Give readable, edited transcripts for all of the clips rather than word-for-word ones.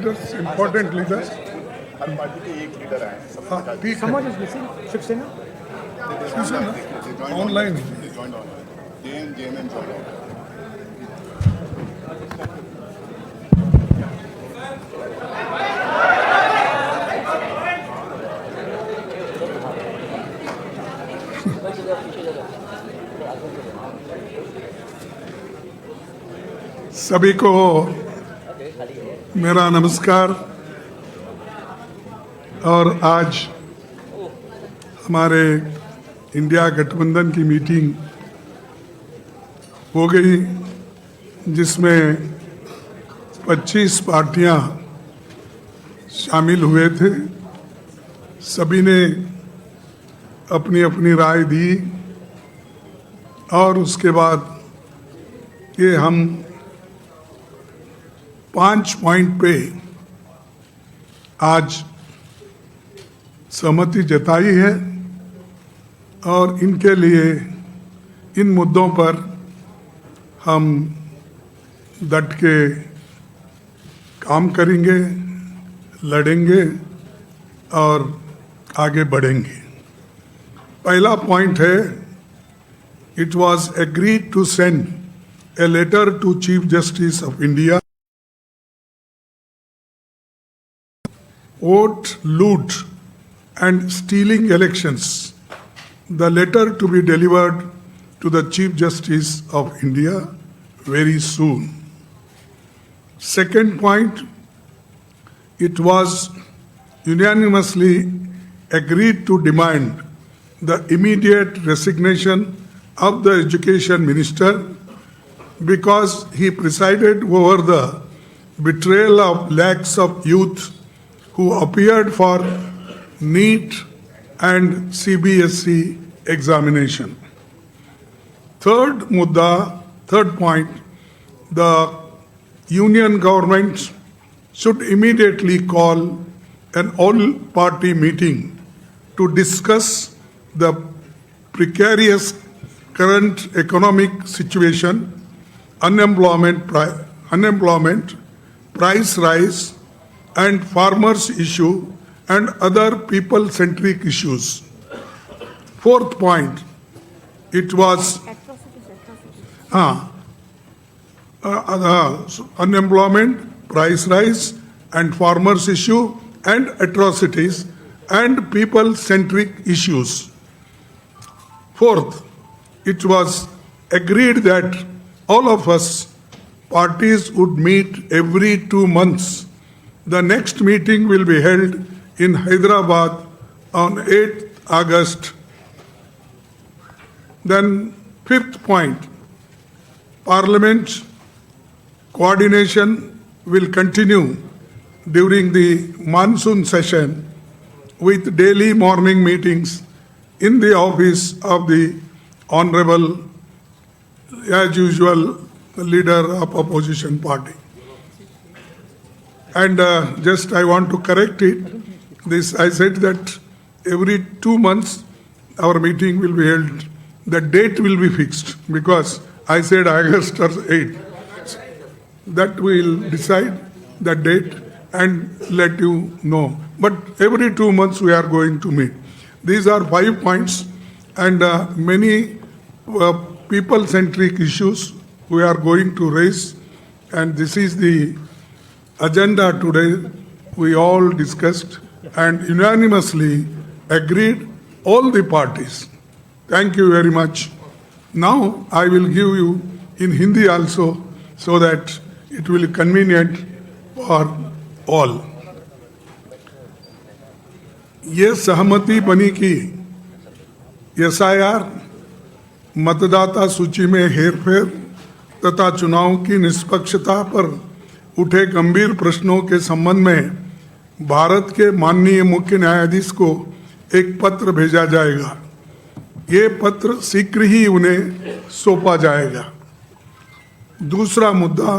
Leaders, important leaders. हर party के एक leader आए हैं, हाँ ठीक है, समाज is missing Shiv Sena online. JNN joined online. सभी को मेरा नमस्कार। और आज हमारे इंडिया गठबंधन की मीटिंग हो गई, जिसमें 25 पार्टियां शामिल हुए थे। सभी ने अपनी अपनी राय दी और उसके बाद ये हम 5 पॉइंट पे आज सहमति जताई है और इनके लिए, इन मुद्दों पर हम डट के काम करेंगे, लड़ेंगे और आगे बढ़ेंगे। पहला पॉइंट है, it was agreed to send a letter to chief justice of India vote loot and stealing elections. The letter to be delivered to the Chief Justice of India very soon. Second point, it was unanimously agreed to demand the immediate resignation of the Education Minister because he presided over the betrayal of lakhs of youth who appeared for NEET and CBSE examination. Third point, the union government should immediately call an all-party meeting to discuss the precarious current economic situation, unemployment, price rise, and farmers issue and other people-centric issues. Fourth point, it was unemployment, price rise, and farmers issue and atrocities and people-centric issues. Fourth, it was agreed that all of us parties would meet every 2 months. The next meeting will be held in Hyderabad on 8th August. Then fifth point, Parliament coordination will continue during the monsoon session with daily morning meetings in the office of the Honorable, as usual, leader of opposition party. And just I want to correct it. This I said that every 2 months our meeting will be held. The date will be fixed because I said August or 8th. That we will decide the date and let you know. But every 2 months we are going to meet. These are 5 points and many people-centric issues we are going to raise. And this is the agenda today. We all discussed and unanimously agreed, all the parties. Thank you very much. Now I will give you in Hindi also so that it will be convenient for all. ये सहमति बनी कि SIR, मतदाता सूची में हेरफेर तथा चुनाव की निष्पक्षता पर उठे गंभीर प्रश्नों के संबंध में भारत के माननीय मुख्य न्यायाधीश को एक पत्र भेजा जाएगा। ये पत्र शीघ्र ही उन्हें सौंपा जाएगा। दूसरा मुद्दा,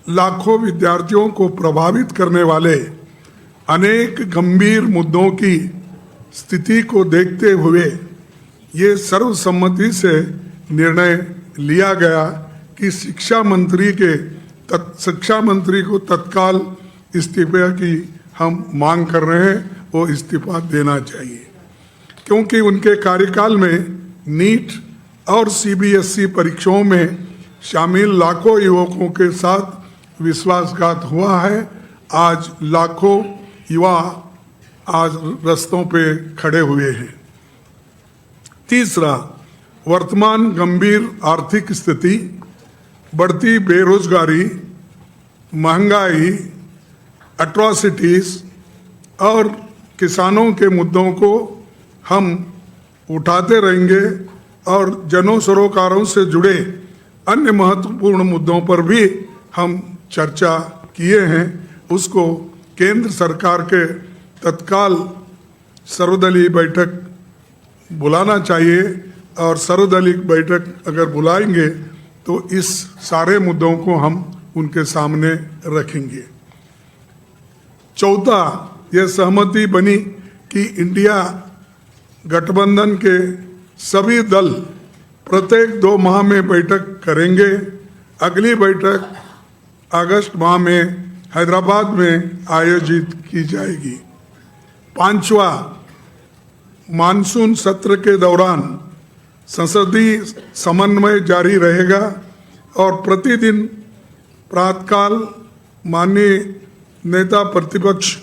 लाखों विद्यार्थियों को प्रभावित करने वाले अनेक गंभीर मुद्दों की स्थिति को देखते हुए ये सर्वसम्मति से निर्णय लिया गया कि शिक्षा मंत्री को तत्काल इस्तीफे की हम मांग कर रहे हैं, वो इस्तीफा देना चाहिए, क्योंकि उनके कार्यकाल में नीट और सीबीएसई परीक्षाओं में शामिल लाखों युवकों के साथ विश्वासघात हुआ है। आज लाखों युवा आज रास्तों पे खड़े हुए हैं। तीसरा, वर्तमान गंभीर आर्थिक स्थिति, बढ़ती बेरोजगारी, महंगाई, एट्रॉसिटीज और किसानों के मुद्दों को हम उठाते रहेंगे और जन सरोकारों से जुड़े अन्य महत्वपूर्ण मुद्दों पर भी हम चर्चा किए हैं। उसको केंद्र सरकार के तत्काल सर्वदलीय बैठक बुलाना चाहिए और सर्वदलीय बैठक अगर बुलाएंगे तो इस सारे मुद्दों को हम उनके सामने रखेंगे। चौथा, यह सहमति बनी कि इंडिया गठबंधन के सभी दल प्रत्येक 2 माह में बैठक करेंगे। अगली बैठक अगस्त माह में हैदराबाद में आयोजित की जाएगी। पांचवा, मानसून सत्र के दौरान संसदीय समन्वय जारी रहेगा और प्रतिदिन प्रातःकाल माननीय नेता प्रतिपक्ष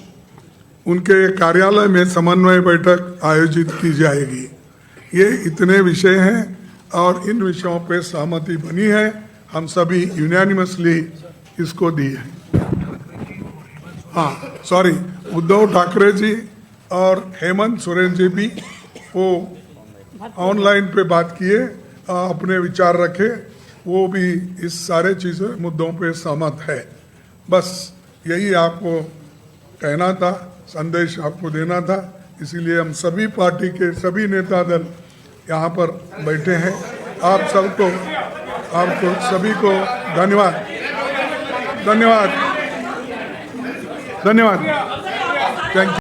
उनके कार्यालय में समन्वय बैठक आयोजित की जाएगी। ये इतने विषय हैं और इन विषयों पे सहमति बनी है, हम सभी यूनानिमसली इसको दी है। हाँ, सॉरी, उद्धव ठाकरे जी और हेमंत सोरेन जी भी वो ऑनलाइन पे बात किए, अपने विचार रखे, वो भी इस सारे चीज़ों मुद्दों पे सहमत है। बस यही आपको कहना था, संदेश आपको देना था, इसीलिए हम सभी पार्टी के सभी नेता दल यहाँ पर बैठे हैं। आप सबको, आपको सभी को धन्यवाद, धन्यवाद, धन्यवाद, थैंक यू।